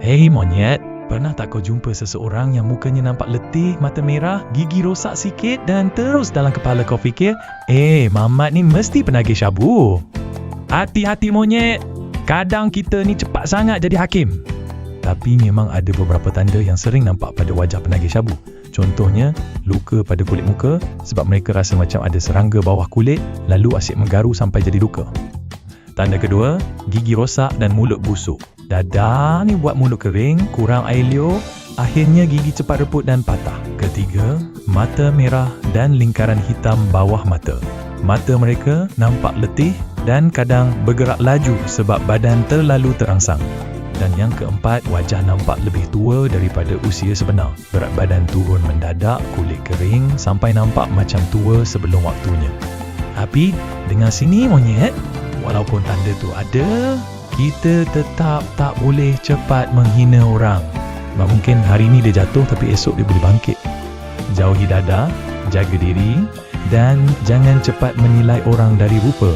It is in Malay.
Hei monyet, pernah tak kau jumpa seseorang yang mukanya nampak letih, mata merah, gigi rosak sikit dan terus dalam kepala kau fikir, Mamat ni mesti penagih syabu. Hati-hati monyet, kadang kita ni cepat sangat jadi hakim. Tapi memang ada beberapa tanda yang sering nampak pada wajah penagih syabu. Contohnya, luka pada kulit muka sebab mereka rasa macam ada serangga bawah kulit lalu asyik menggaru sampai jadi luka. Tanda kedua, gigi rosak dan mulut busuk. Dadah ni buat mulut kering, kurang air liur, akhirnya gigi cepat reput dan patah. Ketiga, mata merah dan lingkaran hitam bawah mata. Mata mereka nampak letih dan kadang bergerak laju sebab badan terlalu terangsang. Dan yang keempat, wajah nampak lebih tua daripada usia sebenar. Berat badan turun mendadak, kulit kering sampai nampak macam tua sebelum waktunya. Tapi, dengar sini monyet, walaupun tanda tu ada, kita tetap tak boleh cepat menghina orang. Mungkin hari ni dia jatuh tapi esok dia boleh bangkit. Jauhi dadah, jaga diri dan jangan cepat menilai orang dari rupa.